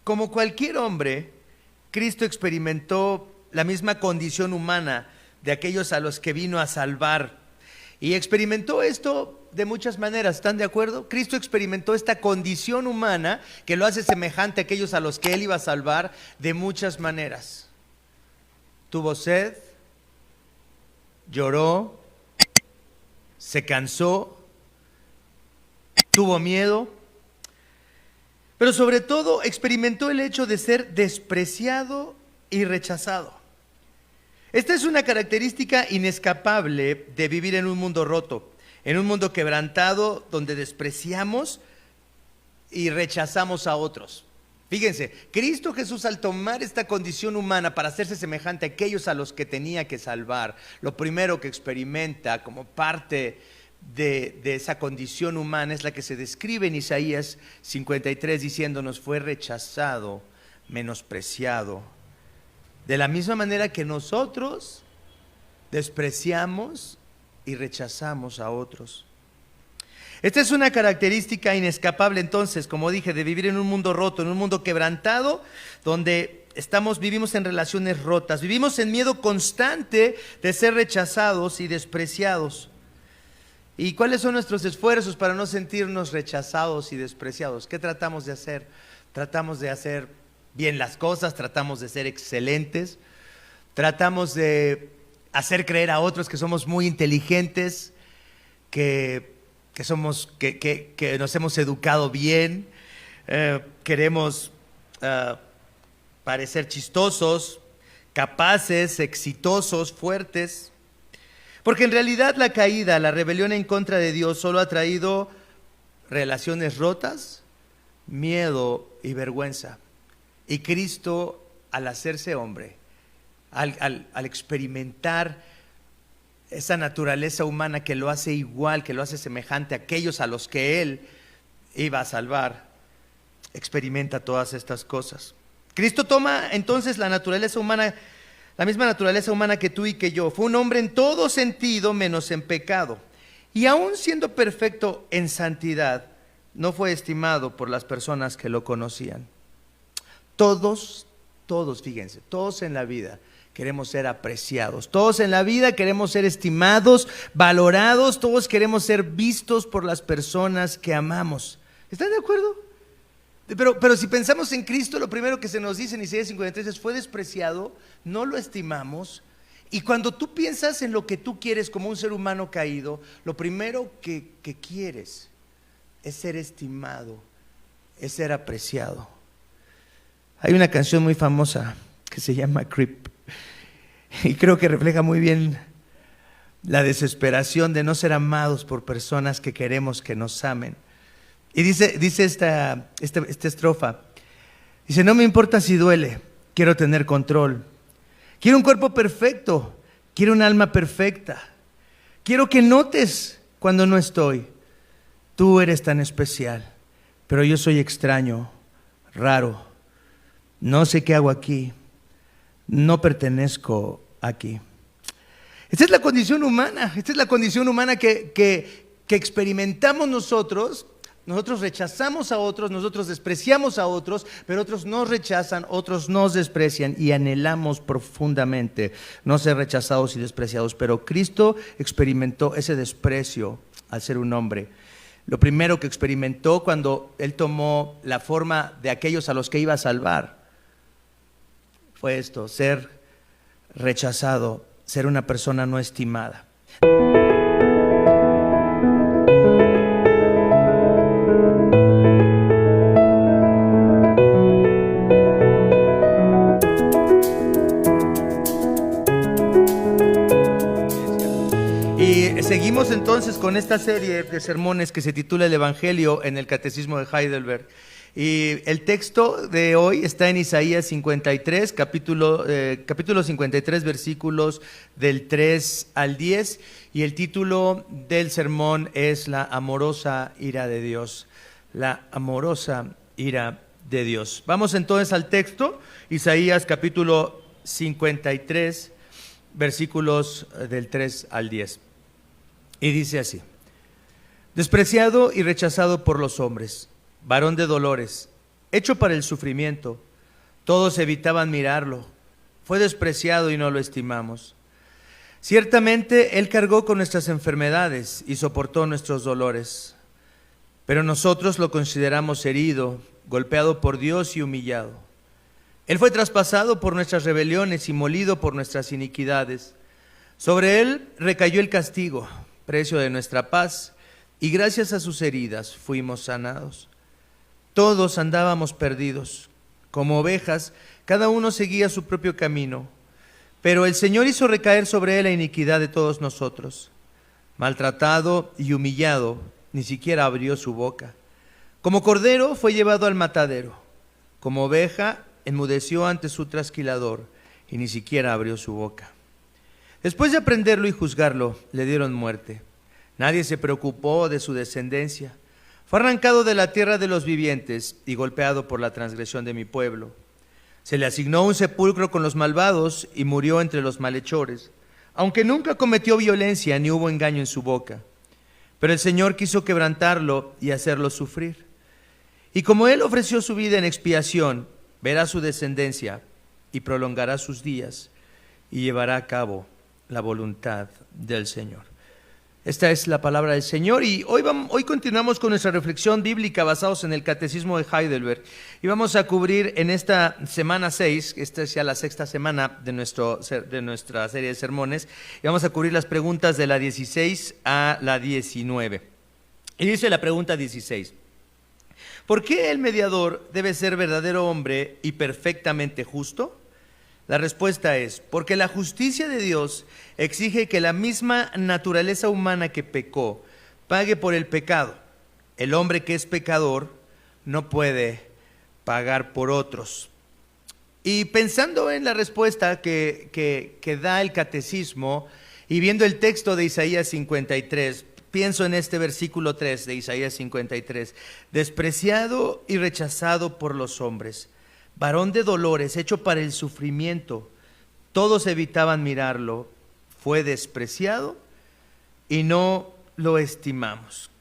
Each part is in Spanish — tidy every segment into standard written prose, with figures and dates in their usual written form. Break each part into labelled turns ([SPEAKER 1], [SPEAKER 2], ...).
[SPEAKER 1] Como cualquier hombre, Cristo experimentó la misma condición humana de aquellos a los que vino a salvar. Y experimentó esto de muchas maneras, ¿están de acuerdo? Cristo experimentó esta condición humana que lo hace semejante a aquellos a los que Él iba a salvar de muchas maneras. Tuvo sed, lloró, se cansó, tuvo miedo, pero sobre todo experimentó el hecho de ser despreciado y rechazado. Esta es una característica inescapable de vivir en un mundo roto, en un mundo quebrantado donde despreciamos y rechazamos a otros. Fíjense, Cristo Jesús, al tomar esta condición humana para hacerse semejante a aquellos a los que tenía que salvar, lo primero que experimenta como parte de esa condición humana es la que se describe en Isaías 53 diciéndonos: fue rechazado, menospreciado, de la misma manera que nosotros despreciamos y rechazamos a otros. Esta es una característica inescapable entonces, como dije, de vivir en un mundo roto, en un mundo quebrantado, donde vivimos en relaciones rotas, vivimos en miedo constante de ser rechazados y despreciados. ¿Y cuáles son nuestros esfuerzos para no sentirnos rechazados y despreciados? ¿Qué tratamos de hacer? Tratamos de hacer bien las cosas, tratamos de ser excelentes, tratamos de hacer creer a otros que somos muy inteligentes, que nos hemos educado bien, queremos parecer chistosos, capaces, exitosos, fuertes. Porque en realidad la caída, la rebelión en contra de Dios solo ha traído relaciones rotas, miedo y vergüenza. Y Cristo, al hacerse hombre, al experimentar esa naturaleza humana que lo hace igual, que lo hace semejante a aquellos a los que Él iba a salvar, experimenta todas estas cosas. Cristo toma entonces la naturaleza humana, la misma naturaleza humana que tú y que yo. Fue un hombre en todo sentido menos en pecado. Y aún siendo perfecto en santidad, no fue estimado por las personas que lo conocían. Todos, fíjense, todos en la vida queremos ser apreciados. Todos en la vida queremos ser estimados, valorados. Todos queremos ser vistos por las personas que amamos. ¿Están de acuerdo? Pero si pensamos en Cristo, lo primero que se nos dice en Isaías 53 es: fue despreciado, no lo estimamos. Y cuando tú piensas en lo que tú quieres como un ser humano caído, lo primero que quieres es ser estimado, es ser apreciado. Hay una canción muy famosa que se llama Creep, y creo que refleja muy bien la desesperación de no ser amados por personas que queremos que nos amen. Y dice esta estrofa, dice: no me importa si duele, quiero tener control. Quiero un cuerpo perfecto, quiero un alma perfecta. Quiero que notes cuando no estoy. Tú eres tan especial, pero yo soy extraño, raro. No sé qué hago aquí, no pertenezco aquí. Esta es la condición humana, que experimentamos nosotros. Nosotros rechazamos a otros, nosotros despreciamos a otros, pero otros nos rechazan, otros nos desprecian y anhelamos profundamente no ser rechazados y despreciados. Pero Cristo experimentó ese desprecio al ser un hombre. Lo primero que experimentó cuando Él tomó la forma de aquellos a los que iba a salvar fue esto: ser rechazado, ser una persona no estimada. Seguimos entonces con esta serie de sermones que se titula El Evangelio en el Catecismo de Heidelberg. Y el texto de hoy está en Isaías 53, capítulo 53, versículos del 3 al 10. Y el título del sermón es La amorosa ira de Dios. La amorosa ira de Dios. Vamos entonces al texto, Isaías capítulo 53, versículos del 3 al 10. Y dice así: despreciado y rechazado por los hombres, varón de dolores, hecho para el sufrimiento. Todos evitaban mirarlo. Fue despreciado y no lo estimamos. Ciertamente Él cargó con nuestras enfermedades y soportó nuestros dolores. Pero nosotros lo consideramos herido, golpeado por Dios y humillado. Él fue traspasado por nuestras rebeliones y molido por nuestras iniquidades. Sobre Él recayó el castigo, precio de nuestra paz, y gracias a sus heridas fuimos sanados. Todos andábamos perdidos, como ovejas, cada uno seguía su propio camino. Pero el Señor hizo recaer sobre Él la iniquidad de todos nosotros. Maltratado y humillado, ni siquiera abrió su boca. Como cordero fue llevado al matadero. Como oveja enmudeció ante su trasquilador, y ni siquiera abrió su boca. Después de aprenderlo y juzgarlo, le dieron muerte. Nadie se preocupó de su descendencia. Fue arrancado de la tierra de los vivientes y golpeado por la transgresión de mi pueblo. Se le asignó un sepulcro con los malvados y murió entre los malhechores, aunque nunca cometió violencia ni hubo engaño en su boca. Pero el Señor quiso quebrantarlo y hacerlo sufrir. Y como Él ofreció su vida en expiación, verá su descendencia y prolongará sus días y llevará a cabo la voluntad del Señor. Esta es la palabra del Señor y hoy continuamos con nuestra reflexión bíblica basados en el Catecismo de Heidelberg y vamos a cubrir en esta semana 6, esta es ya la sexta semana de nuestra serie de sermones, y vamos a cubrir las preguntas de la 16 a la 19. Y dice la pregunta 16: ¿por qué el mediador debe ser verdadero hombre y perfectamente justo? La respuesta es, porque la justicia de Dios exige que la misma naturaleza humana que pecó pague por el pecado. El hombre que es pecador no puede pagar por otros. Y pensando en la respuesta que da el catecismo y viendo el texto de Isaías 53, pienso en este versículo 3 de Isaías 53, despreciado y rechazado por los hombres, varón de dolores, hecho para el sufrimiento, todos evitaban mirarlo, fue despreciado y no lo estimamos.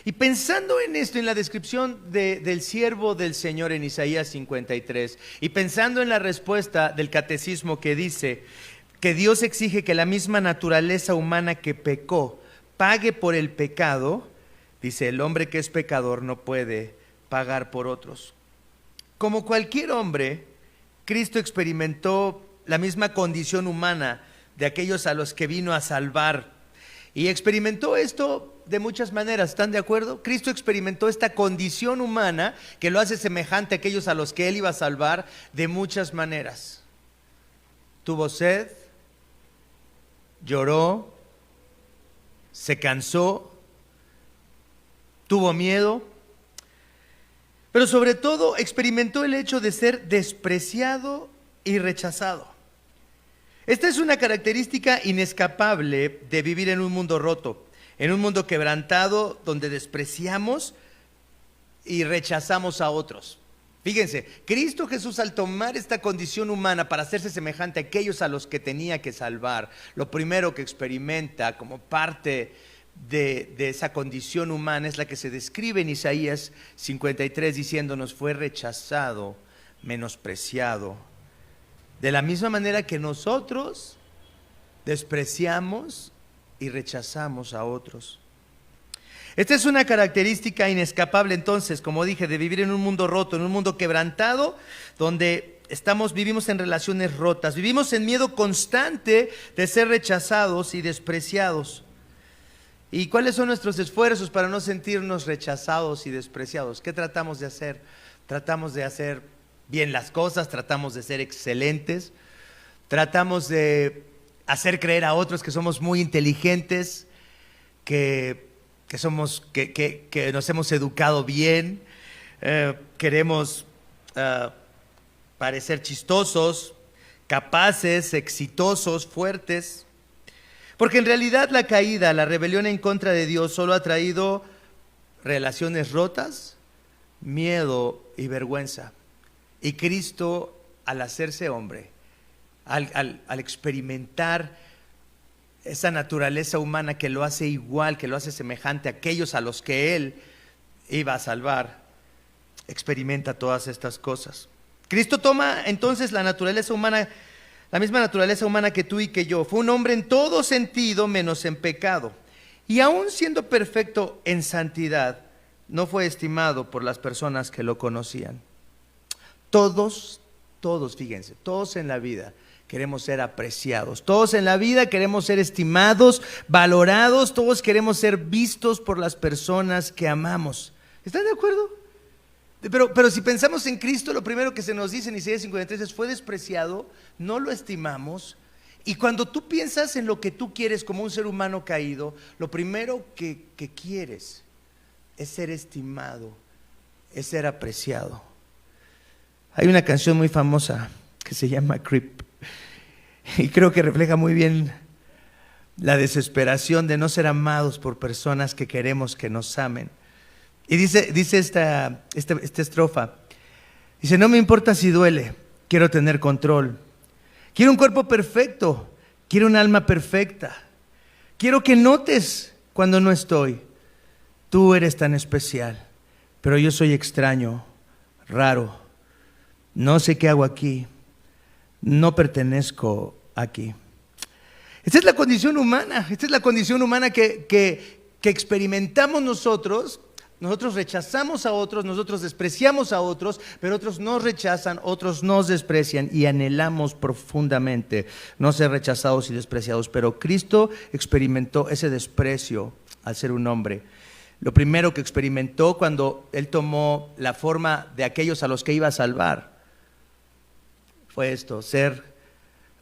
[SPEAKER 1] Y pensando en esto, en la descripción del siervo del Señor en Isaías 53, y pensando en la respuesta del catecismo que dice que Dios exige que la misma naturaleza humana que pecó pague por el pecado, dice, el hombre que es pecador no puede pagar por otros. Como cualquier hombre, Cristo experimentó la misma condición humana de aquellos a los que vino a salvar. Y experimentó esto de muchas maneras, ¿están de acuerdo? Cristo experimentó esta condición humana que lo hace semejante a aquellos a los que Él iba a salvar de muchas maneras. Tuvo sed, lloró, se cansó, tuvo miedo, pero sobre todo experimentó el hecho de ser despreciado y rechazado. Esta es una característica inescapable de vivir en un mundo roto, en un mundo quebrantado donde despreciamos y rechazamos a otros. Fíjense, Cristo Jesús, al tomar esta condición humana para hacerse semejante a aquellos a los que tenía que salvar, lo primero que experimenta como parte de esa condición humana es la que se describe en Isaías 53 diciéndonos: fue rechazado, menospreciado. De la misma manera que nosotros despreciamos y rechazamos a otros. Esta es una característica inescapable entonces, como dije, de vivir en un mundo roto, en un mundo quebrantado, donde vivimos en relaciones rotas, vivimos en miedo constante de ser rechazados y despreciados. ¿Y cuáles son nuestros esfuerzos para no sentirnos rechazados y despreciados? ¿Qué tratamos de hacer? Tratamos de hacer bien las cosas, tratamos de ser excelentes, tratamos de hacer creer a otros que somos muy inteligentes, que nos hemos educado bien, queremos parecer chistosos, capaces, exitosos, fuertes. Porque en realidad la caída, la rebelión en contra de Dios solo ha traído relaciones rotas, miedo y vergüenza. Y Cristo, al hacerse hombre, al experimentar esa naturaleza humana que lo hace igual, que lo hace semejante a aquellos a los que Él iba a salvar, experimenta todas estas cosas. Cristo toma entonces la naturaleza humana, la misma naturaleza humana que tú y que yo. Fue un hombre en todo sentido menos en pecado. Y aún siendo perfecto en santidad, no fue estimado por las personas que lo conocían. Todos, fíjense, todos en la vida queremos ser apreciados, todos en la vida queremos ser estimados, valorados, todos queremos ser vistos por las personas que amamos. ¿Están de acuerdo? Pero si pensamos en Cristo, lo primero que se nos dice en Isaías 53 es: fue despreciado, no lo estimamos. Y cuando tú piensas en lo que tú quieres como un ser humano caído, lo primero que quieres es ser estimado, es ser apreciado. Hay una canción muy famosa que se llama Creep, y creo que refleja muy bien la desesperación de no ser amados por personas que queremos que nos amen. Y dice esta estrofa, dice: no me importa si duele, quiero tener control. Quiero un cuerpo perfecto, quiero un alma perfecta. Quiero que notes cuando no estoy. Tú eres tan especial, pero yo soy extraño, raro. No sé qué hago aquí, no pertenezco aquí. Esta es la condición humana, que experimentamos nosotros. Nosotros rechazamos a otros, nosotros despreciamos a otros, pero otros nos rechazan, otros nos desprecian y anhelamos profundamente no ser rechazados y despreciados. Pero Cristo experimentó ese desprecio al ser un hombre. Lo primero que experimentó cuando Él tomó la forma de aquellos a los que iba a salvar fue esto: ser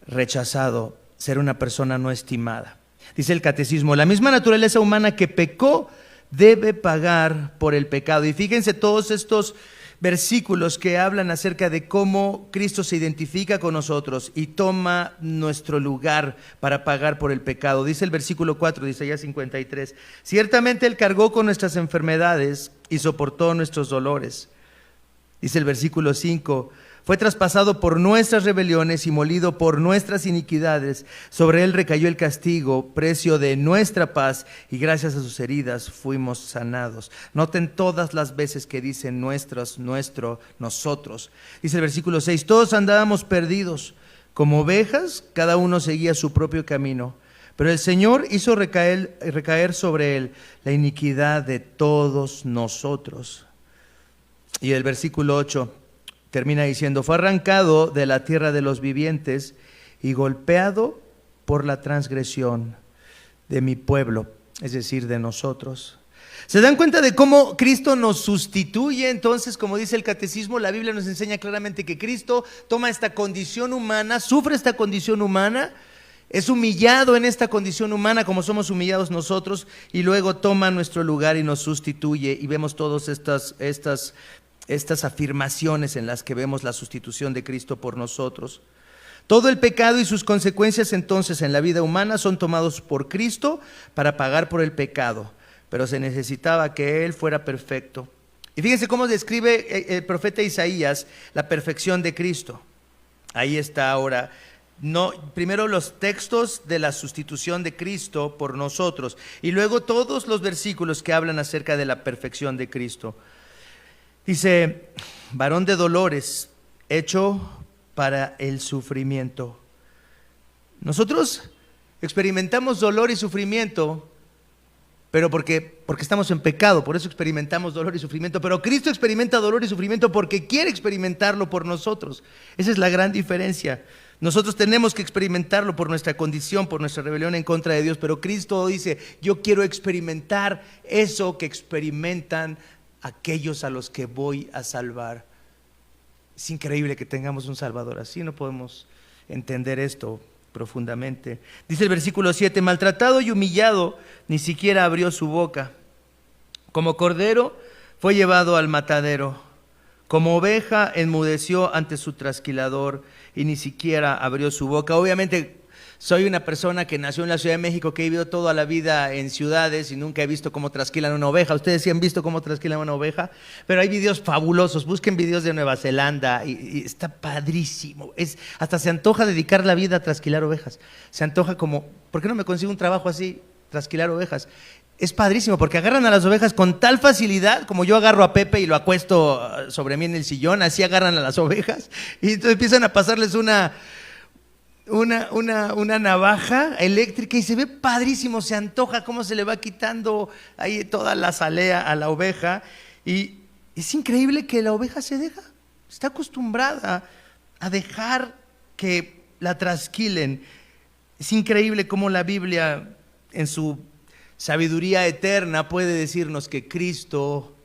[SPEAKER 1] rechazado, ser una persona no estimada. Dice el catecismo: la misma naturaleza humana que pecó debe pagar por el pecado. Y fíjense todos estos versículos que hablan acerca de cómo Cristo se identifica con nosotros y toma nuestro lugar para pagar por el pecado. Dice el versículo 4 de Isaías 53: ciertamente Él cargó con nuestras enfermedades y soportó nuestros dolores. Dice el versículo 5: fue traspasado por nuestras rebeliones y molido por nuestras iniquidades. Sobre Él recayó el castigo, precio de nuestra paz, y gracias a sus heridas fuimos sanados. Noten todas las veces que dicen nuestros, nuestro, nosotros. Dice el versículo 6: todos andábamos perdidos, como ovejas, cada uno seguía su propio camino. Pero el Señor hizo recaer sobre Él la iniquidad de todos nosotros. Y el versículo 8 termina diciendo: fue arrancado de la tierra de los vivientes y golpeado por la transgresión de mi pueblo, es decir, de nosotros. ¿Se dan cuenta de cómo Cristo nos sustituye? Entonces, como dice el catecismo, la Biblia nos enseña claramente que Cristo toma esta condición humana, sufre esta condición humana, es humillado en esta condición humana como somos humillados nosotros, y luego toma nuestro lugar y nos sustituye. Y vemos todas estas afirmaciones en las que vemos la sustitución de Cristo por nosotros. Todo el pecado y sus consecuencias entonces en la vida humana son tomados por Cristo para pagar por el pecado, pero se necesitaba que Él fuera perfecto. Y fíjense cómo describe el profeta Isaías la perfección de Cristo. Ahí está ahora. Primero los textos de la sustitución de Cristo por nosotros y luego todos los versículos que hablan acerca de la perfección de Cristo. Dice: varón de dolores, hecho para el sufrimiento. Nosotros experimentamos dolor y sufrimiento, pero porque estamos en pecado, por eso experimentamos dolor y sufrimiento. Pero Cristo experimenta dolor y sufrimiento porque quiere experimentarlo por nosotros. Esa es la gran diferencia. Nosotros tenemos que experimentarlo por nuestra condición, por nuestra rebelión en contra de Dios, pero Cristo dice: yo quiero experimentar eso que experimentan aquellos a los que voy a salvar. Es increíble que tengamos un Salvador así, no podemos entender esto profundamente. Dice el versículo 7: maltratado y humillado, ni siquiera abrió su boca. Como cordero fue llevado al matadero, como oveja enmudeció ante su trasquilador y ni siquiera abrió su boca. Obviamente soy una persona que nació en la Ciudad de México, que he vivido toda la vida en ciudades y nunca he visto cómo trasquilan una oveja. Ustedes sí han visto cómo trasquilan una oveja, pero hay videos fabulosos. Busquen videos de Nueva Zelanda y está padrísimo. Hasta se antoja dedicar la vida a trasquilar ovejas. Se antoja como, ¿por qué no me consigo un trabajo así? Trasquilar ovejas. es padrísimo porque agarran a las ovejas con tal facilidad, como yo agarro a Pepe y lo acuesto sobre mí en el sillón, así agarran a las ovejas y entonces empiezan a pasarles una navaja eléctrica y se ve padrísimo, se antoja cómo se le va quitando ahí toda la salea a la oveja y es increíble que la oveja se deja, está acostumbrada a dejar que la trasquilen. Es increíble cómo la Biblia en su sabiduría eterna puede decirnos que Cristo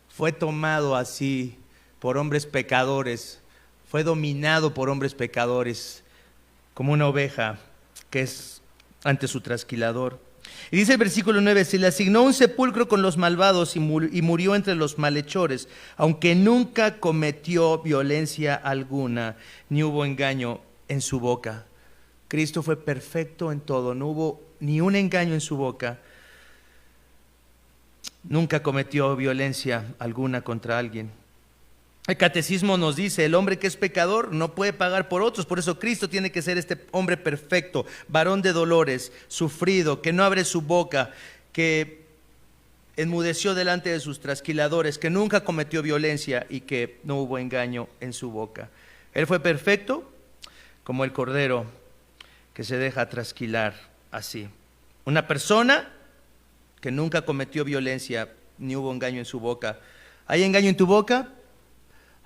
[SPEAKER 1] fue tomado así por hombres pecadores, fue dominado por hombres pecadores, como una oveja que es ante su trasquilador. Y dice el versículo 9, se le asignó un sepulcro con los malvados y murió entre los malhechores, aunque nunca cometió violencia alguna, ni hubo engaño en su boca. Cristo fue perfecto en todo, no hubo ni un engaño en su boca. Nunca cometió violencia alguna contra alguien. El catecismo nos dice, el hombre que es pecador no puede pagar por otros, por eso Cristo tiene que ser este hombre perfecto, varón de dolores, sufrido, que no abre su boca, que enmudeció delante de sus trasquiladores, que nunca cometió violencia y que no hubo engaño en su boca. Él fue perfecto como el cordero que se deja trasquilar así. Una persona que nunca cometió violencia ni hubo engaño en su boca. ¿Hay engaño en tu boca?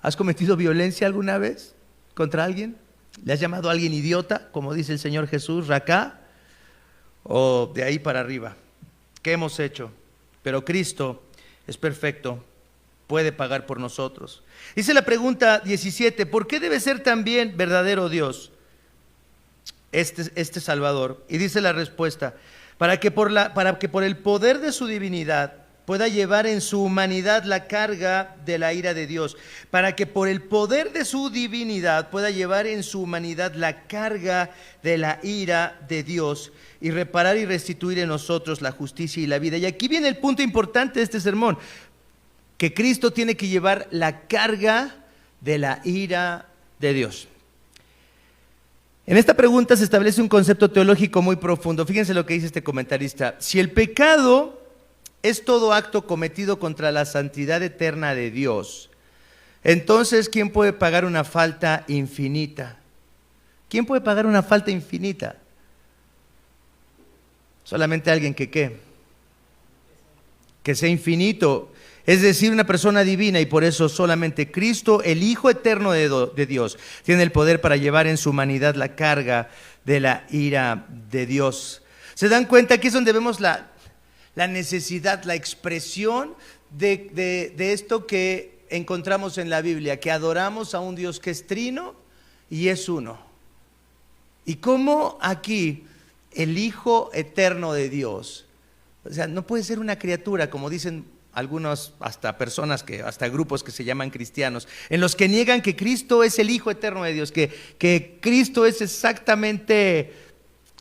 [SPEAKER 1] ¿Has cometido violencia alguna vez contra alguien? ¿Le has llamado a alguien idiota, como dice el Señor Jesús, racá? ¿O de ahí para arriba? ¿Qué hemos hecho? Pero Cristo es perfecto, puede pagar por nosotros. Dice la pregunta 17, ¿por qué debe ser también verdadero Dios este Salvador? Y dice la respuesta, para que por el poder de su divinidad pueda llevar en su humanidad la carga de la ira de Dios, para que por el poder de su divinidad pueda llevar en su humanidad la carga de la ira de Dios y reparar y restituir en nosotros la justicia y la vida. Y aquí viene el punto importante de este sermón, que Cristo tiene que llevar la carga de la ira de Dios. En esta pregunta se establece un concepto teológico muy profundo. Fíjense lo que dice este comentarista. Si el pecado es todo acto cometido contra la santidad eterna de Dios, entonces, ¿quién puede pagar una falta infinita? ¿Quién puede pagar una falta infinita? Solamente alguien que sea infinito, es decir, una persona divina, y por eso solamente Cristo, el Hijo eterno de Dios, tiene el poder para llevar en su humanidad la carga de la ira de Dios. ¿Se dan cuenta? Aquí es donde vemos la necesidad, la expresión de esto que encontramos en la Biblia, que adoramos a un Dios que es trino y es uno. Y cómo aquí el Hijo eterno de Dios, o sea, no puede ser una criatura, como dicen algunos, hasta personas, hasta grupos que se llaman cristianos, en los que niegan que Cristo es el Hijo eterno de Dios, que Cristo es exactamente,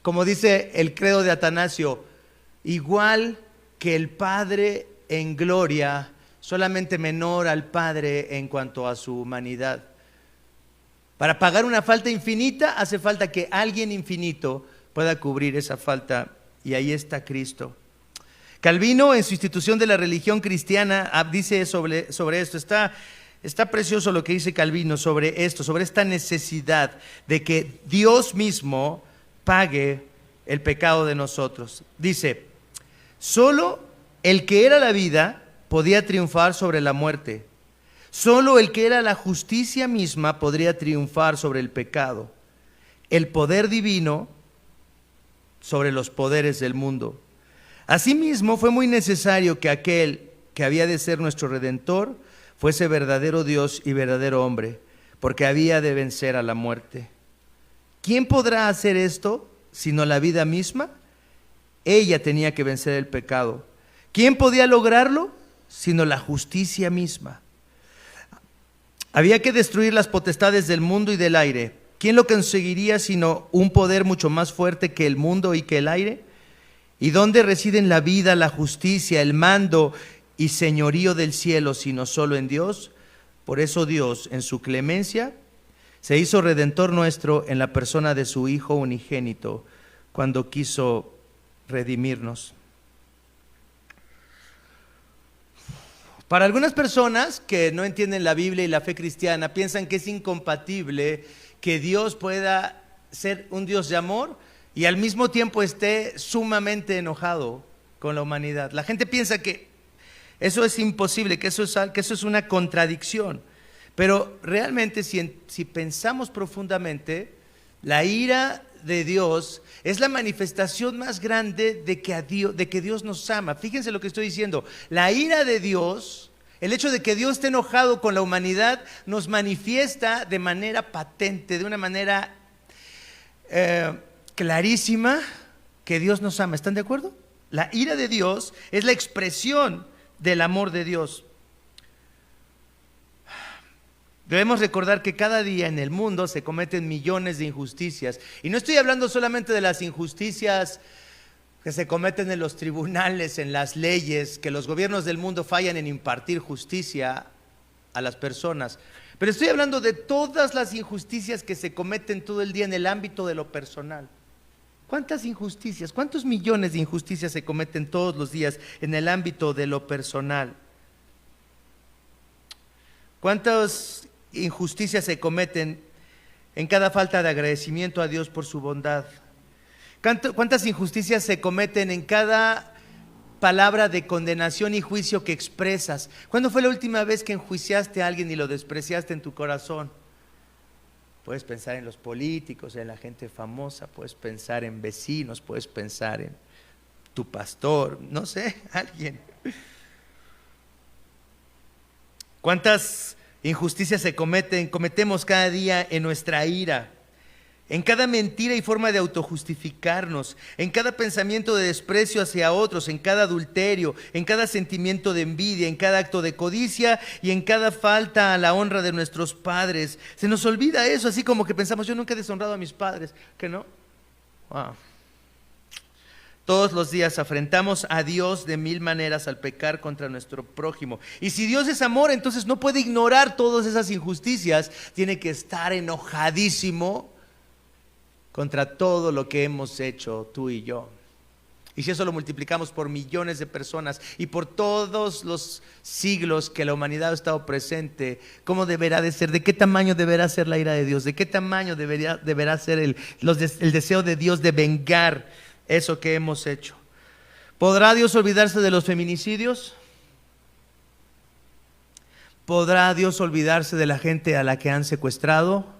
[SPEAKER 1] como dice el credo de Atanasio, igual que el Padre en gloria, solamente menor al Padre en cuanto a su humanidad. Para pagar una falta infinita, hace falta que alguien infinito pueda cubrir esa falta, y ahí está Cristo. Calvino, en su Institución de la Religión Cristiana, dice sobre esto, está precioso lo que dice Calvino sobre esto, sobre esta necesidad de que Dios mismo pague el pecado de nosotros. Dice, solo el que era la vida podía triunfar sobre la muerte. Solo el que era la justicia misma podría triunfar sobre el pecado. El poder divino sobre los poderes del mundo. Asimismo, fue muy necesario que aquel que había de ser nuestro Redentor fuese verdadero Dios y verdadero hombre, porque había de vencer a la muerte. ¿Quién podrá hacer esto sino la vida misma? Ella tenía que vencer el pecado. ¿Quién podía lograrlo sino la justicia misma? Había que destruir las potestades del mundo y del aire. ¿Quién lo conseguiría sino un poder mucho más fuerte que el mundo y que el aire? ¿Y dónde residen la vida, la justicia, el mando y señorío del cielo, sino solo en Dios? Por eso Dios, en su clemencia, se hizo redentor nuestro en la persona de su Hijo unigénito, cuando quiso redimirnos. Para algunas personas que no entienden la Biblia y la fe cristiana, piensan que es incompatible que Dios pueda ser un Dios de amor y al mismo tiempo esté sumamente enojado con la humanidad. La gente piensa que eso es imposible, que eso es una contradicción. Pero realmente si pensamos profundamente, la ira de Dios es la manifestación más grande de que Dios nos ama. Fíjense lo que estoy diciendo. La ira de Dios, el hecho de que Dios esté enojado con la humanidad, nos manifiesta de manera patente, de una manera clarísima, que Dios nos ama. ¿Están de acuerdo? La ira de Dios es la expresión del amor de Dios. Debemos recordar que cada día en el mundo se cometen millones de injusticias. Y no estoy hablando solamente de las injusticias que se cometen en los tribunales, en las leyes, que los gobiernos del mundo fallan en impartir justicia a las personas. Pero estoy hablando de todas las injusticias que se cometen todo el día en el ámbito de lo personal. ¿Cuántas injusticias, cuántos millones de injusticias se cometen todos los días en el ámbito de lo personal? ¿Cuántas injusticias se cometen en cada falta de agradecimiento a Dios por su bondad? ¿Cuántas injusticias se cometen en cada palabra de condenación y juicio que expresas? ¿Cuándo fue la última vez que enjuiciaste a alguien y lo despreciaste en tu corazón? Puedes pensar en los políticos, en la gente famosa, puedes pensar en vecinos, puedes pensar en tu pastor, no sé, alguien. ¿Cuántas injusticias cometemos cada día en nuestra ira? En cada mentira y forma de autojustificarnos, en cada pensamiento de desprecio hacia otros, en cada adulterio, en cada sentimiento de envidia, en cada acto de codicia y en cada falta a la honra de nuestros padres. Se nos olvida eso, así como que pensamos, yo nunca he deshonrado a mis padres, ¿que no? Wow. Todos los días afrentamos a Dios de mil maneras al pecar contra nuestro prójimo. Y si Dios es amor, entonces no puede ignorar todas esas injusticias, tiene que estar enojadísimo contra todo lo que hemos hecho tú y yo. Y si eso lo multiplicamos por millones de personas y por todos los siglos que la humanidad ha estado presente, ¿cómo deberá de ser? ¿De qué tamaño deberá ser la ira de Dios? ¿De qué tamaño deberá ser el deseo de Dios de vengar eso que hemos hecho? ¿Podrá Dios olvidarse de los feminicidios? ¿Podrá Dios olvidarse de la gente a la que han secuestrado?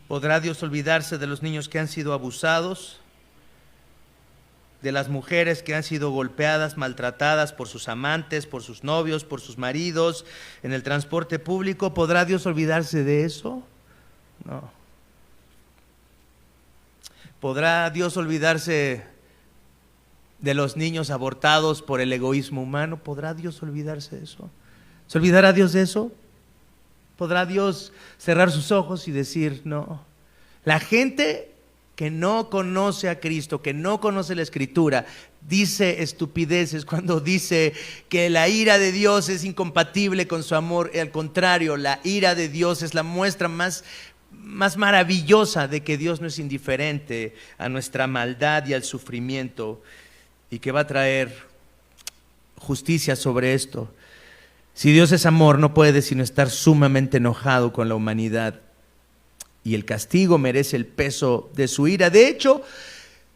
[SPEAKER 1] ¿Podrá Dios olvidarse de los niños que han sido abusados? ¿De las mujeres que han sido golpeadas, maltratadas por sus amantes, por sus novios, por sus maridos, en el transporte público? ¿Podrá Dios olvidarse de eso? No. ¿Podrá Dios olvidarse de los niños abortados por el egoísmo humano? ¿Podrá Dios olvidarse de eso? ¿Se olvidará Dios de eso? ¿Podrá Dios cerrar sus ojos y decir no? La gente que no conoce a Cristo, que no conoce la Escritura, dice estupideces cuando dice que la ira de Dios es incompatible con su amor. Al contrario, la ira de Dios es la muestra más maravillosa de que Dios no es indiferente a nuestra maldad y al sufrimiento, y que va a traer justicia sobre esto. Si Dios es amor, no puede sino estar sumamente enojado con la humanidad, y el castigo merece el peso de su ira. De hecho,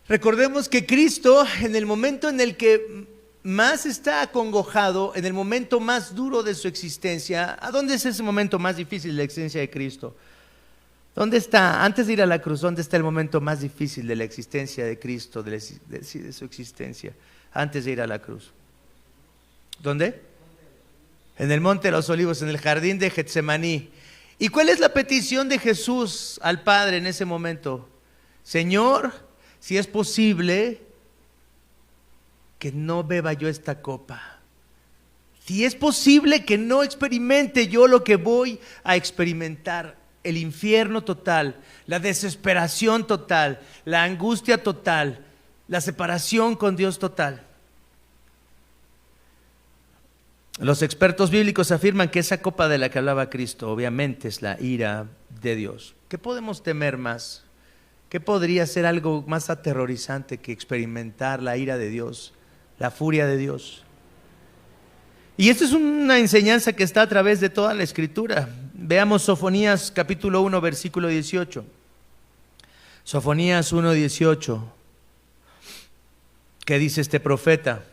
[SPEAKER 1] recordemos que Cristo, en el momento en el que más está acongojado, en el momento más duro de su existencia, ¿a dónde es ese momento más difícil de la existencia de Cristo? ¿Dónde está? Antes de ir a la cruz, ¿dónde está el momento más difícil de la existencia de Cristo, de su existencia? Antes de ir a la cruz. ¿Dónde? En el Monte de los Olivos, en el jardín de Getsemaní. ¿Y cuál es la petición de Jesús al Padre en ese momento? Señor, si es posible, que no beba yo esta copa. Si es posible que no experimente yo lo que voy a experimentar, el infierno total, la desesperación total, la angustia total, la separación con Dios total. Los expertos bíblicos afirman que esa copa de la que hablaba Cristo obviamente es la ira de Dios. ¿Qué podemos temer más? ¿Qué podría ser algo más aterrorizante que experimentar la ira de Dios, la furia de Dios? Y esto es una enseñanza que está a través de toda la Escritura. Veamos Sofonías capítulo 1, versículo 18. Sofonías 1, 18. ¿Qué dice este profeta?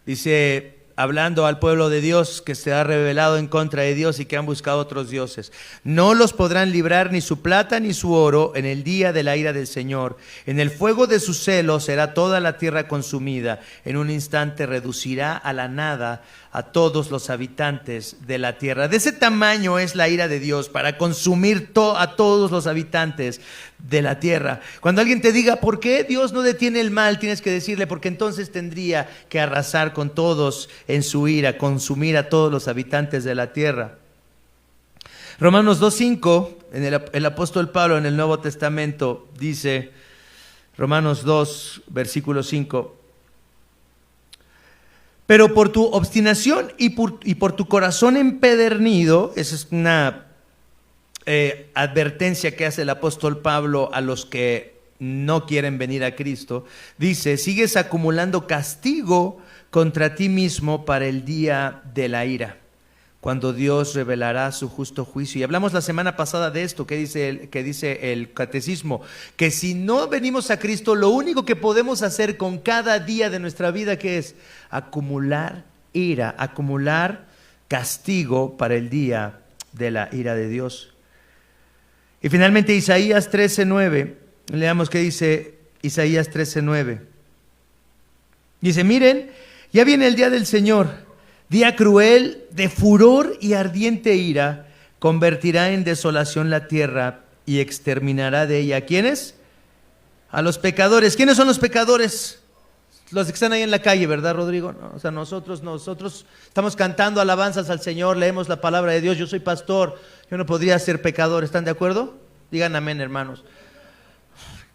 [SPEAKER 1] Dice, hablando al pueblo de Dios que se ha rebelado en contra de Dios y que han buscado otros dioses: no los podrán librar ni su plata ni su oro en el día de la ira del Señor. En el fuego de su celo será toda la tierra consumida. En un instante reducirá a la nada a todos los habitantes de la tierra. De ese tamaño es la ira de Dios, para consumir a todos los habitantes de la tierra. Cuando alguien te diga, ¿por qué Dios no detiene el mal?, tienes que decirle, porque entonces tendría que arrasar con todos en su ira, consumir a todos los habitantes de la tierra. Romanos 2:5, el apóstol Pablo en el Nuevo Testamento dice, Romanos 2, versículo 5: pero por tu obstinación y por tu corazón empedernido, esa es una advertencia que hace el apóstol Pablo a los que no quieren venir a Cristo, dice, sigues acumulando castigo contra ti mismo para el día de la ira, cuando Dios revelará su justo juicio. Y hablamos la semana pasada de esto, que dice el catecismo, que si no venimos a Cristo, lo único que podemos hacer con cada día de nuestra vida, ¿qué es? Acumular ira, acumular castigo para el día de la ira de Dios. Y finalmente Isaías 13:9, leamos qué dice Isaías 13:9. Dice, miren, ya viene el día del Señor, día cruel, de furor y ardiente ira, convertirá en desolación la tierra y exterminará de ella. ¿Quiénes? A los pecadores. ¿Quiénes son los pecadores? Los que están ahí en la calle, ¿verdad, Rodrigo? No, o sea, nosotros estamos cantando alabanzas al Señor, leemos la palabra de Dios. Yo soy pastor, yo no podría ser pecador. ¿Están de acuerdo? Digan amén, hermanos.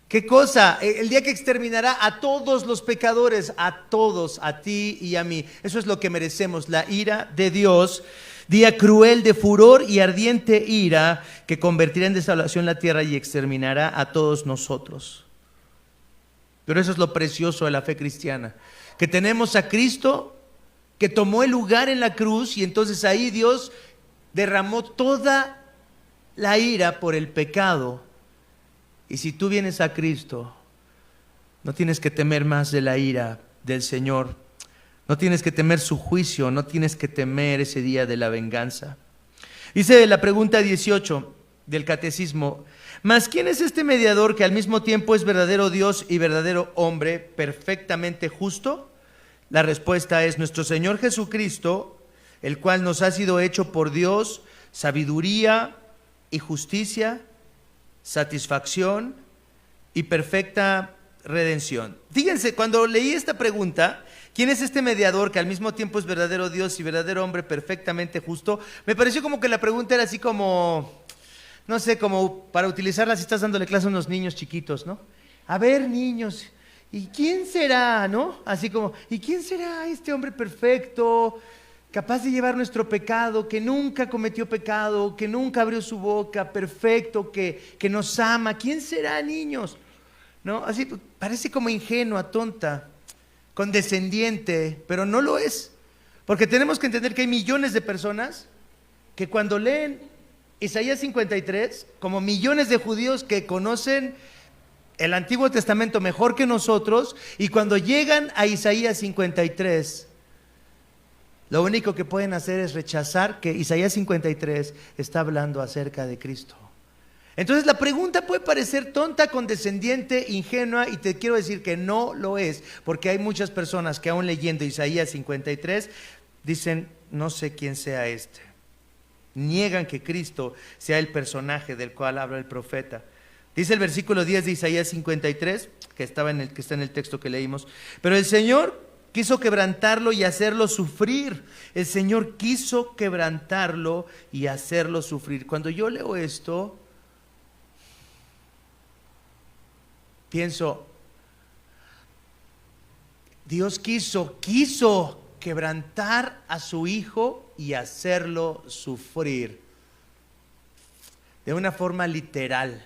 [SPEAKER 1] ¿Qué cosa? El día que exterminará a todos los pecadores, a todos, a ti y a mí. Eso es lo que merecemos, la ira de Dios. Día cruel, de furor y ardiente ira, que convertirá en desolación la tierra y exterminará a todos nosotros. Pero eso es lo precioso de la fe cristiana, que tenemos a Cristo que tomó el lugar en la cruz, y entonces ahí Dios derramó toda la ira por el pecado. Y si tú vienes a Cristo, no tienes que temer más de la ira del Señor, no tienes que temer su juicio, no tienes que temer ese día de la venganza. Dice la pregunta 18 del catecismo, ¿mas quién es este mediador que al mismo tiempo es verdadero Dios y verdadero hombre, perfectamente justo? La respuesta es nuestro Señor Jesucristo, el cual nos ha sido hecho por Dios sabiduría y justicia, satisfacción y perfecta redención. Fíjense, cuando leí esta pregunta, ¿quién es este mediador que al mismo tiempo es verdadero Dios y verdadero hombre, perfectamente justo? Me pareció como que la pregunta era así como, no sé, como para utilizarla si estás dándole clase a unos niños chiquitos, ¿no? A ver, niños, ¿y quién será, no? Así como, ¿y quién será este hombre perfecto, capaz de llevar nuestro pecado, que nunca cometió pecado, que nunca abrió su boca, perfecto, que nos ama? ¿Quién será, niños? ¿No? Así parece como ingenua, tonta, condescendiente, pero no lo es. Porque tenemos que entender que hay millones de personas que cuando leen Isaías 53, como millones de judíos que conocen el Antiguo Testamento mejor que nosotros, y cuando llegan a Isaías 53, lo único que pueden hacer es rechazar que Isaías 53 está hablando acerca de Cristo. Entonces la pregunta puede parecer tonta, condescendiente, ingenua, y te quiero decir que no lo es, porque hay muchas personas que aún leyendo Isaías 53 dicen, no sé quién sea este. Niegan que Cristo sea el personaje del cual habla el profeta. Dice el versículo 10 de Isaías 53, que está en el texto que leímos, pero el Señor quiso quebrantarlo y hacerlo sufrir. El Señor quiso quebrantarlo y hacerlo sufrir. Cuando yo leo esto, pienso, Dios quiso quebrantar a su Hijo y hacerlo sufrir de una forma literal,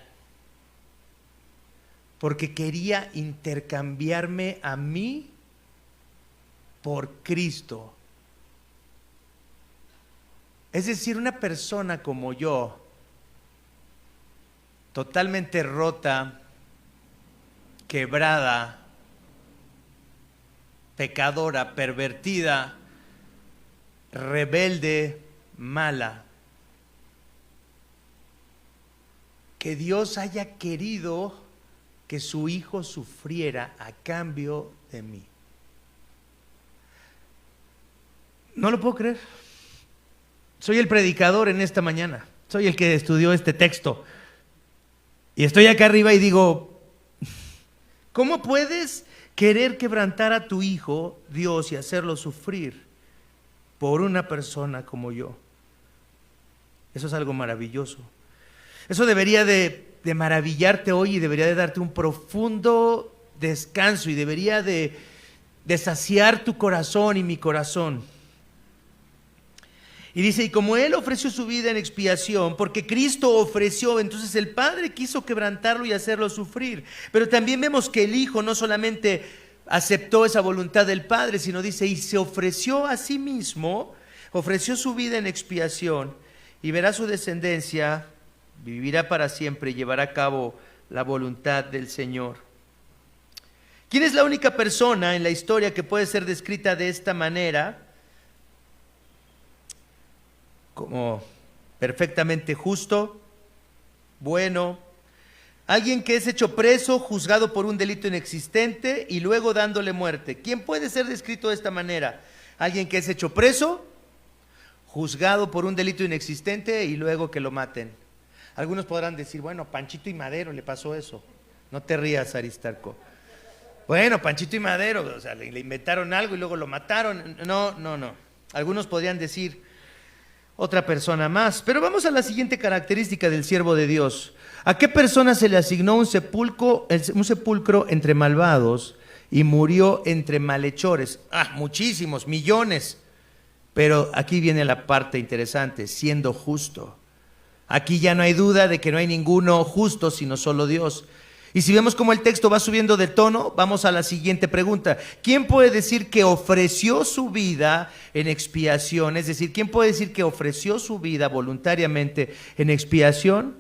[SPEAKER 1] porque quería intercambiarme a mí por Cristo. Es decir, una persona como yo, totalmente rota, quebrada, pecadora, pervertida, rebelde, mala, que Dios haya querido que su hijo sufriera a cambio de mí. No lo puedo creer. Soy el predicador en esta mañana, soy el que estudió este texto. Y estoy acá arriba y digo, ¿cómo puedes querer quebrantar a tu hijo, Dios, y hacerlo sufrir por una persona como yo? Eso es algo maravilloso. Eso debería de maravillarte hoy y debería de darte un profundo descanso y debería de saciar tu corazón y mi corazón. Y dice, y como Él ofreció su vida en expiación, porque Cristo ofreció, entonces el Padre quiso quebrantarlo y hacerlo sufrir. Pero también vemos que el Hijo no solamente aceptó esa voluntad del Padre, sino dice, y se ofreció a sí mismo, ofreció su vida en expiación, y verá su descendencia, vivirá para siempre y llevará a cabo la voluntad del Señor. ¿Quién es la única persona en la historia que puede ser descrita de esta manera? Como perfectamente justo, bueno, alguien que es hecho preso, juzgado por un delito inexistente y luego dándole muerte. ¿Quién puede ser descrito de esta manera? Alguien que es hecho preso, juzgado por un delito inexistente y luego que lo maten. Algunos podrán decir, bueno, Panchito y Madero le pasó eso. No te rías, Aristarco. Bueno, Panchito y Madero, o sea, le inventaron algo y luego lo mataron. No. Algunos podrían decir otra persona más. Pero vamos a la siguiente característica del siervo de Dios. ¿A qué persona se le asignó un sepulcro entre malvados y murió entre malhechores? Muchísimos, millones. Pero aquí viene la parte interesante, siendo justo. Aquí ya no hay duda de que no hay ninguno justo, sino solo Dios. Y si vemos cómo el texto va subiendo de tono, vamos a la siguiente pregunta. ¿Quién puede decir que ofreció su vida en expiación? Es decir, ¿quién puede decir que ofreció su vida voluntariamente en expiación?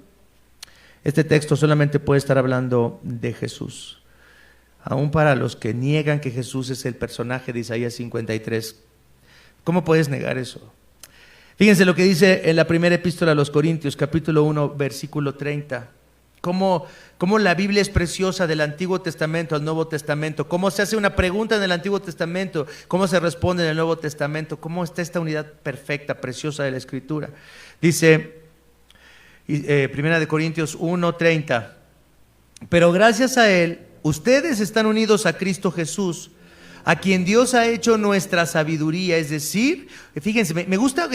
[SPEAKER 1] Este texto solamente puede estar hablando de Jesús. Aún para los que niegan que Jesús es el personaje de Isaías 53. ¿Cómo puedes negar eso? Fíjense lo que dice en la primera epístola a los Corintios, capítulo 1, versículo 30. Cómo la Biblia es preciosa del Antiguo Testamento al Nuevo Testamento, cómo se hace una pregunta en el Antiguo Testamento, cómo se responde en el Nuevo Testamento, cómo está esta unidad perfecta, preciosa de la Escritura. Dice, primera de Corintios 1:30, pero gracias a Él, ustedes están unidos a Cristo Jesús, a quien Dios ha hecho nuestra sabiduría, es decir, fíjense, me gusta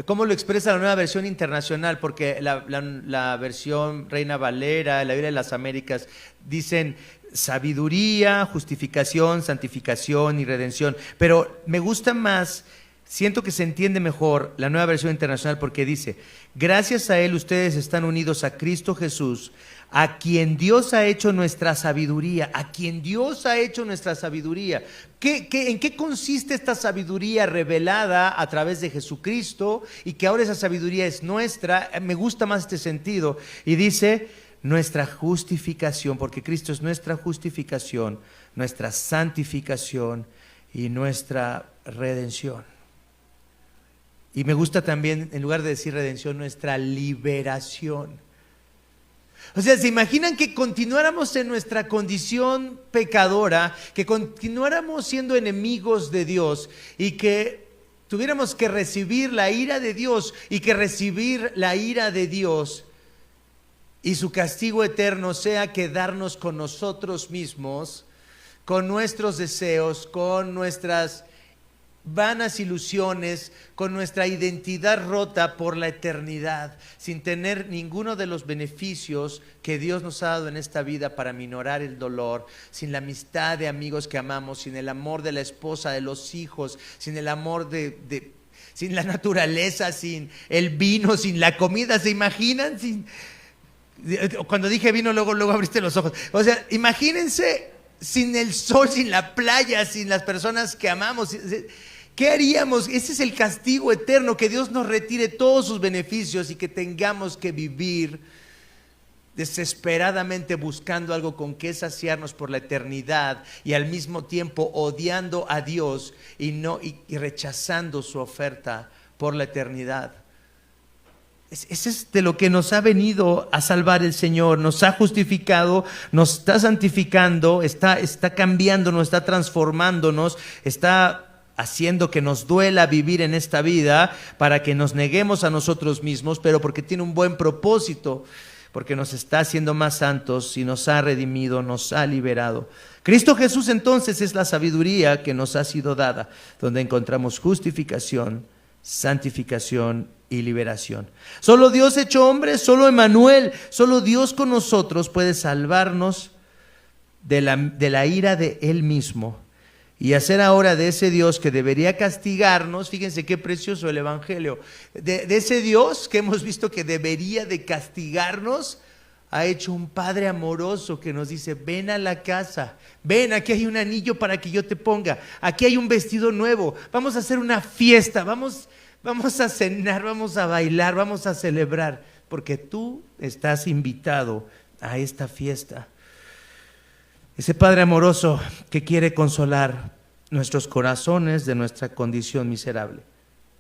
[SPEAKER 1] cómo lo expresa la Nueva Versión Internacional, porque la versión Reina Valera, la Biblia de las Américas, dicen sabiduría, justificación, santificación y redención, pero me gusta más, siento que se entiende mejor la Nueva Versión Internacional porque dice, gracias a Él ustedes están unidos a Cristo Jesús, a quien Dios ha hecho nuestra sabiduría, a quien Dios ha hecho nuestra sabiduría. ¿En qué consiste esta sabiduría revelada a través de Jesucristo y que ahora esa sabiduría es nuestra? Me gusta más este sentido. Y dice, nuestra justificación, porque Cristo es nuestra justificación, nuestra santificación y nuestra redención. Y me gusta también, en lugar de decir redención, nuestra liberación. O sea, ¿se imaginan que continuáramos en nuestra condición pecadora, que continuáramos siendo enemigos de Dios y que tuviéramos que recibir la ira de Dios y que recibir la ira de Dios y su castigo eterno sea quedarnos con nosotros mismos, con nuestros deseos, con nuestras vanas ilusiones, con nuestra identidad rota por la eternidad, sin tener ninguno de los beneficios que Dios nos ha dado en esta vida para minorar el dolor, sin la amistad de amigos que amamos, sin el amor de la esposa, de los hijos, sin el amor sin la naturaleza, sin el vino, sin la comida. ¿Se imaginan? Cuando dije vino, luego abriste los ojos. O sea, imagínense sin el sol, sin la playa, sin las personas que amamos. ¿Qué haríamos? Ese es el castigo eterno, que Dios nos retire todos sus beneficios y que tengamos que vivir desesperadamente buscando algo con que saciarnos por la eternidad y al mismo tiempo odiando a Dios y rechazando su oferta por la eternidad. Ese es de lo que nos ha venido a salvar el Señor. Nos ha justificado, nos está santificando, está cambiándonos, está transformándonos, está haciendo que nos duela vivir en esta vida para que nos neguemos a nosotros mismos, pero porque tiene un buen propósito, porque nos está haciendo más santos y nos ha redimido, nos ha liberado. Cristo Jesús entonces es la sabiduría que nos ha sido dada, donde encontramos justificación, santificación y liberación. Solo Dios hecho hombre, solo Emmanuel, solo Dios con nosotros puede salvarnos de la ira de Él mismo y hacer ahora de ese Dios que debería castigarnos. Fíjense qué precioso el Evangelio, de ese Dios que hemos visto que debería de castigarnos, ha hecho un Padre amoroso que nos dice: ven a la casa, ven, aquí hay un anillo para que yo te ponga, aquí hay un vestido nuevo, vamos a hacer una fiesta, vamos a cenar, vamos a bailar, vamos a celebrar, porque tú estás invitado a esta fiesta. Ese Padre amoroso que quiere consolar nuestros corazones de nuestra condición miserable.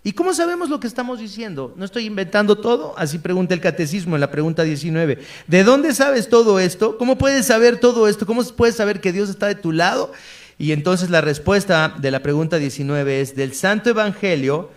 [SPEAKER 1] ¿Y cómo sabemos lo que estamos diciendo? No estoy inventando todo, así pregunta el catecismo en la pregunta 19. ¿De dónde sabes todo esto? ¿Cómo puedes saber todo esto? ¿Cómo puedes saber que Dios está de tu lado? Y entonces la respuesta de la pregunta 19 es del Santo Evangelio,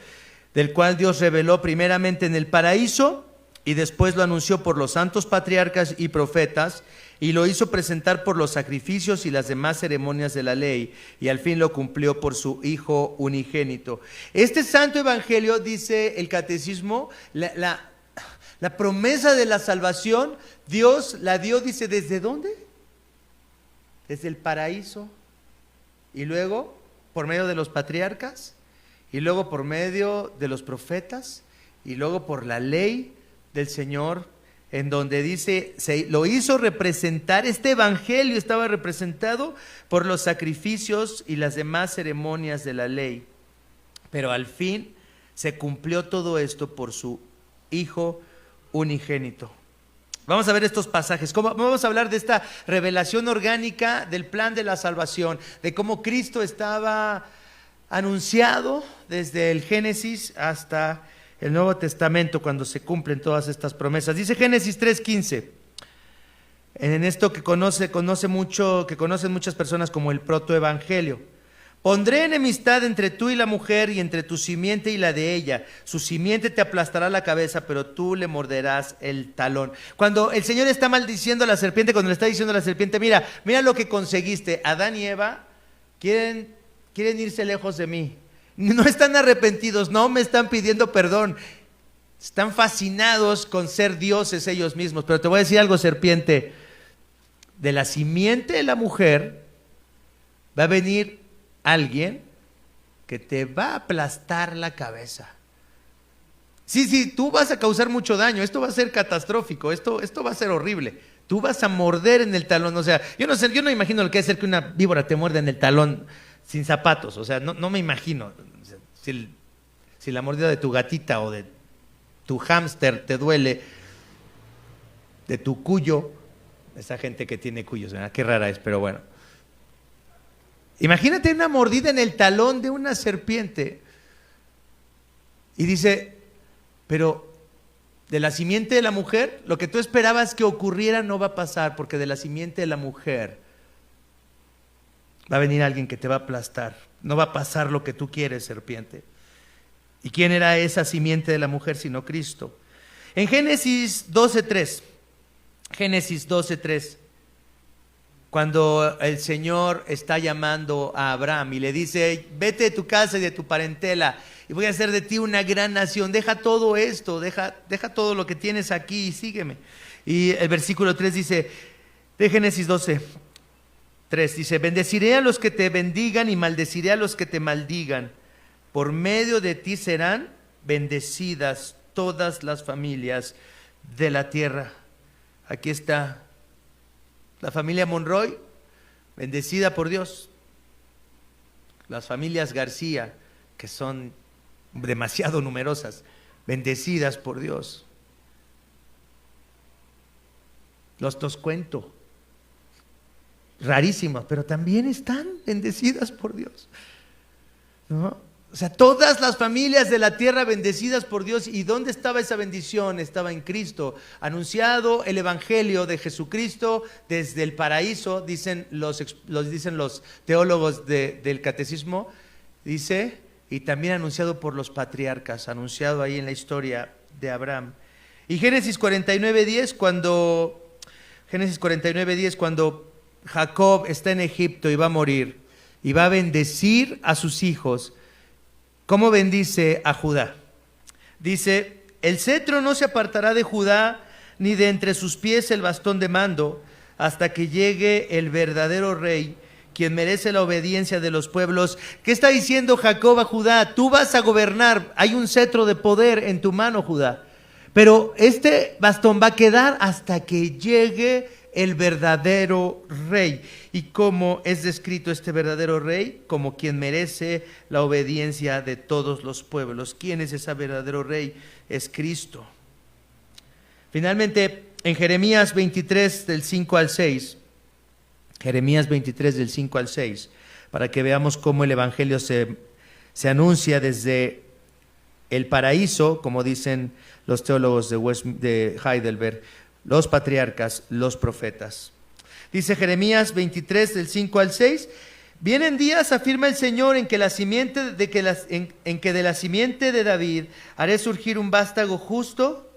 [SPEAKER 1] del cual Dios reveló primeramente en el paraíso y después lo anunció por los santos patriarcas y profetas, y lo hizo presentar por los sacrificios y las demás ceremonias de la ley, y al fin lo cumplió por su Hijo unigénito. Este santo evangelio, dice el catecismo, la promesa de la salvación, Dios la dio, dice, ¿desde dónde? Desde el paraíso, y luego por medio de los patriarcas, y luego por medio de los profetas, y luego por la ley del Señor, en donde dice, lo hizo representar. Este evangelio estaba representado por los sacrificios y las demás ceremonias de la ley, pero al fin se cumplió todo esto por su Hijo unigénito. Vamos a ver estos pasajes. Vamos a hablar de esta revelación orgánica del plan de la salvación, de cómo Cristo estaba anunciado desde el Génesis hasta el Nuevo Testamento, cuando se cumplen todas estas promesas. Dice Génesis 3:15, en esto que conocen muchas personas como el protoevangelio: pondré enemistad entre tú y la mujer, y entre tu simiente y la de ella. Su simiente te aplastará la cabeza, pero tú le morderás el talón. Cuando el Señor está maldiciendo a la serpiente, cuando le está diciendo a la serpiente: mira lo que conseguiste, Adán y Eva quieren irse lejos de mí. No están arrepentidos, no me están pidiendo perdón. Están fascinados con ser dioses ellos mismos. Pero te voy a decir algo, serpiente: de la simiente de la mujer va a venir alguien que te va a aplastar la cabeza. Sí, tú vas a causar mucho daño. Esto va a ser catastrófico, esto va a ser horrible. Tú vas a morder en el talón. O sea, yo no imagino lo que es ser que una víbora te muerde en el talón sin zapatos. O sea, no me imagino. Si la mordida de tu gatita o de tu hámster te duele, de tu cuyo, esa gente que tiene cuyos, ¿verdad? Qué rara es, pero bueno. Imagínate una mordida en el talón de una serpiente. Y dice, pero de la simiente de la mujer, lo que tú esperabas que ocurriera no va a pasar, porque de la simiente de la mujer va a venir alguien que te va a aplastar. No va a pasar lo que tú quieres, serpiente. ¿Y quién era esa simiente de la mujer sino Cristo? En Génesis 12:3, cuando el Señor está llamando a Abraham y le dice: vete de tu casa y de tu parentela y voy a hacer de ti una gran nación. Deja todo esto, deja todo lo que tienes aquí y sígueme. Y el versículo 3 dice, de Génesis 12:3, dice: bendeciré a los que te bendigan y maldeciré a los que te maldigan. Por medio de ti serán bendecidas todas las familias de la tierra. Aquí está la familia Monroy, bendecida por Dios. Las familias García, que son demasiado numerosas, bendecidas por Dios. Los cuento, rarísimas, pero también están bendecidas por Dios, ¿no? O sea, todas las familias de la tierra bendecidas por Dios. ¿Y dónde estaba esa bendición? Estaba en Cristo. Anunciado el evangelio de Jesucristo desde el paraíso, dicen los teólogos del catecismo, dice, y también anunciado por los patriarcas, anunciado ahí en la historia de Abraham. Y Génesis 49:10, cuando Jacob está en Egipto y va a morir, y va a bendecir a sus hijos, ¿cómo bendice a Judá? Dice, el cetro no se apartará de Judá, ni de entre sus pies el bastón de mando, hasta que llegue el verdadero rey, quien merece la obediencia de los pueblos. ¿Qué está diciendo Jacob a Judá? Tú vas a gobernar, hay un cetro de poder en tu mano, Judá. Pero este bastón va a quedar hasta que llegue el verdadero rey. ¿Y cómo es descrito este verdadero rey? Como quien merece la obediencia de todos los pueblos. ¿Quién es ese verdadero rey? Es Cristo. Finalmente, en Jeremías 23, del 5 al 6, Jeremías 23, del 5 al 6, para que veamos cómo el evangelio se anuncia desde el paraíso, como dicen los teólogos de Heidelberg, los patriarcas, los profetas. Dice Jeremías 23, del 5 al 6, vienen días, afirma el Señor, en que de la simiente de David haré surgir un vástago justo.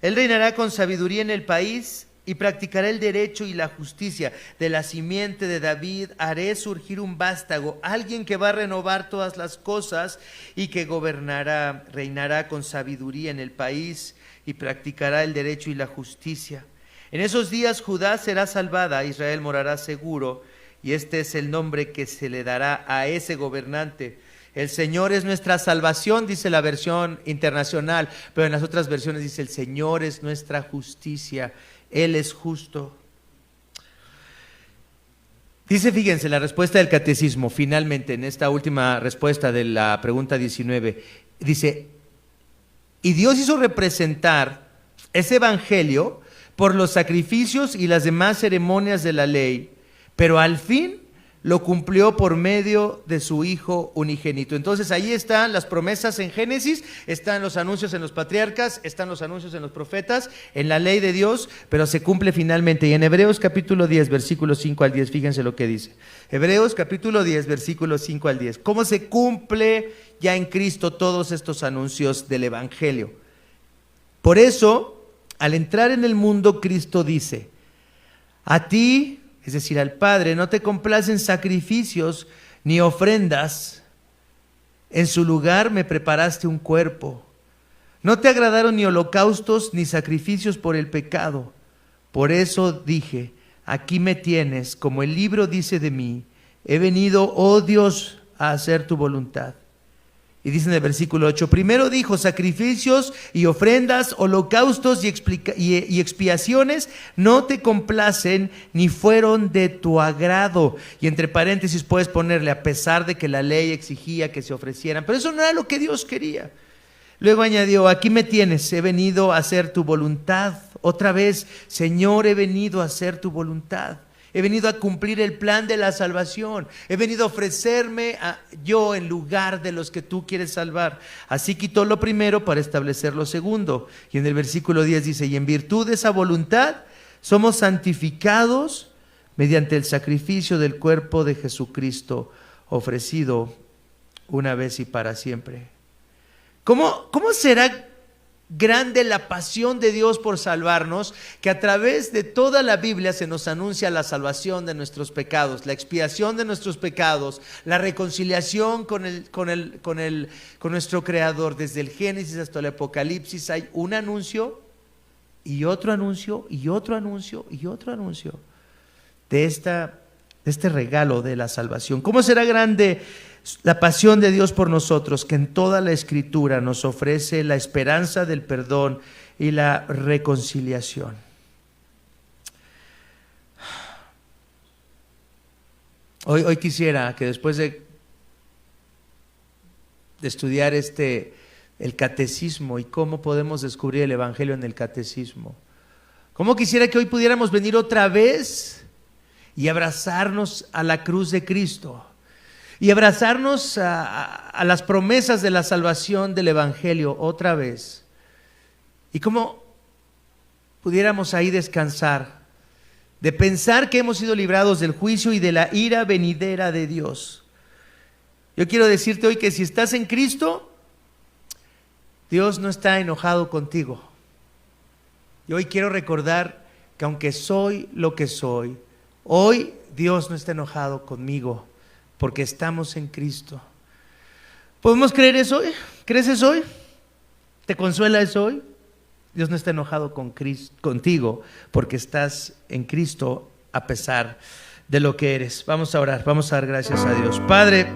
[SPEAKER 1] Él reinará con sabiduría en el país y practicará el derecho y la justicia. De la simiente de David haré surgir un vástago, alguien que va a renovar todas las cosas y que reinará con sabiduría en el país y practicará el derecho y la justicia. En esos días Judá será salvada, Israel morará seguro, y este es el nombre que se le dará a ese gobernante. El Señor es nuestra salvación, dice la versión internacional, pero en las otras versiones dice, el Señor es nuestra justicia, Él es justo. Dice, fíjense, la respuesta del catecismo, finalmente, en esta última respuesta de la pregunta 19, dice, y Dios hizo representar ese evangelio por los sacrificios y las demás ceremonias de la ley, pero al fin lo cumplió por medio de su Hijo unigénito. Entonces ahí están las promesas en Génesis, están los anuncios en los patriarcas, están los anuncios en los profetas, en la ley de Dios, pero se cumple finalmente. Y en Hebreos capítulo 10, versículos 5 al 10, fíjense lo que dice. Hebreos capítulo 10, versículos 5 al 10. ¿Cómo se cumple ya en Cristo todos estos anuncios del Evangelio? Por eso, al entrar en el mundo, Cristo dice, a ti, es decir, al Padre, no te complacen sacrificios ni ofrendas. En su lugar me preparaste un cuerpo. No te agradaron ni holocaustos ni sacrificios por el pecado. Por eso dije, aquí me tienes, como el libro dice de mí, he venido, oh Dios, a hacer tu voluntad. Y dice en el versículo 8, primero dijo, sacrificios y ofrendas, holocaustos y expiaciones no te complacen ni fueron de tu agrado. Y entre paréntesis puedes ponerle, a pesar de que la ley exigía que se ofrecieran, pero eso no era lo que Dios quería. Luego añadió, aquí me tienes, he venido a hacer tu voluntad. Otra vez, Señor, he venido a hacer tu voluntad. He venido a cumplir el plan de la salvación. He venido a ofrecerme yo en lugar de los que tú quieres salvar. Así quitó lo primero para establecer lo segundo. Y en el versículo 10 dice, y en virtud de esa voluntad somos santificados mediante el sacrificio del cuerpo de Jesucristo, ofrecido una vez y para siempre. ¿Cómo será grande la pasión de Dios por salvarnos, que a través de toda la Biblia se nos anuncia la salvación de nuestros pecados, la expiación de nuestros pecados, la reconciliación con nuestro Creador? Desde el Génesis hasta el Apocalipsis hay un anuncio y otro anuncio y otro anuncio y otro anuncio de este regalo de la salvación. ¿Cómo será grande la pasión de Dios por nosotros, que en toda la Escritura nos ofrece la esperanza del perdón y la reconciliación? Hoy quisiera que después de de estudiar el catecismo y cómo podemos descubrir el Evangelio en el catecismo. Cómo quisiera que hoy pudiéramos venir otra vez y abrazarnos a la cruz de Cristo y abrazarnos a las promesas de la salvación del Evangelio otra vez. Y cómo pudiéramos ahí descansar, de pensar que hemos sido librados del juicio y de la ira venidera de Dios. Yo quiero decirte hoy que si estás en Cristo, Dios no está enojado contigo. Y hoy quiero recordar que aunque soy lo que soy, hoy Dios no está enojado conmigo porque estamos en Cristo. ¿Podemos creer eso hoy? ¿Crees eso hoy? ¿Te consuela eso hoy? Dios no está enojado contigo porque estás en Cristo a pesar de lo que eres. Vamos a orar, vamos a dar gracias a Dios. Padre,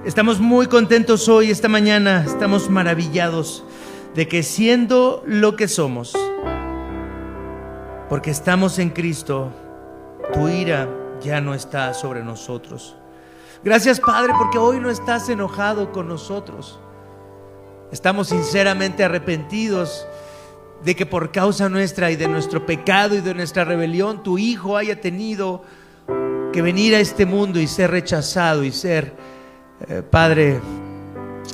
[SPEAKER 1] estamos muy contentos hoy, esta mañana, estamos maravillados de que siendo lo que somos, porque estamos en Cristo, tu ira ya no está sobre nosotros. Gracias, Padre, porque hoy no estás enojado con nosotros. Estamos sinceramente arrepentidos de que por causa nuestra y de nuestro pecado y de nuestra rebelión, tu Hijo haya tenido que venir a este mundo y ser rechazado y ser, Padre,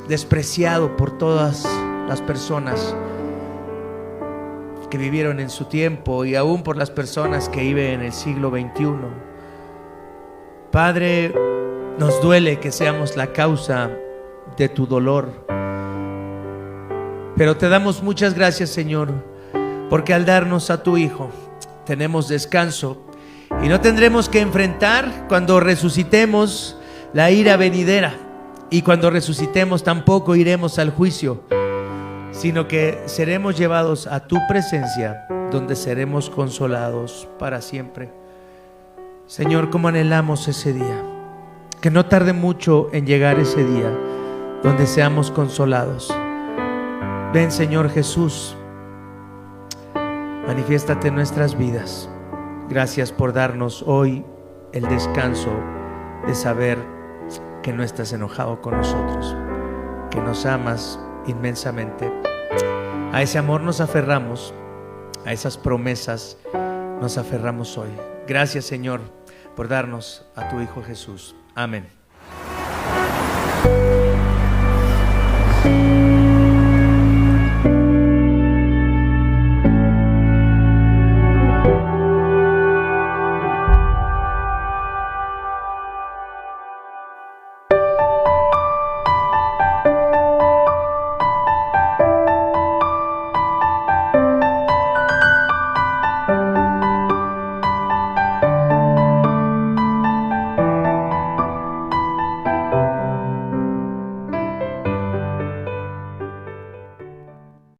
[SPEAKER 1] despreciado por todas las personas que vivieron en su tiempo y aún por las personas que viven en el siglo XXI. Padre, nos duele que seamos la causa de tu dolor, pero te damos muchas gracias, Señor, porque al darnos a tu Hijo tenemos descanso y no tendremos que enfrentar cuando resucitemos la ira venidera, y cuando resucitemos tampoco iremos al juicio, sino que seremos llevados a tu presencia, donde seremos consolados para siempre. Señor, cómo anhelamos ese día, que no tarde mucho en llegar ese día donde seamos consolados. Ven, Señor Jesús, manifiéstate en nuestras vidas. Gracias por darnos hoy el descanso de saber que no estás enojado con nosotros, que nos amas inmensamente. A ese amor nos aferramos, a esas promesas nos aferramos hoy. Gracias, Señor, por darnos a tu Hijo Jesús. Amén.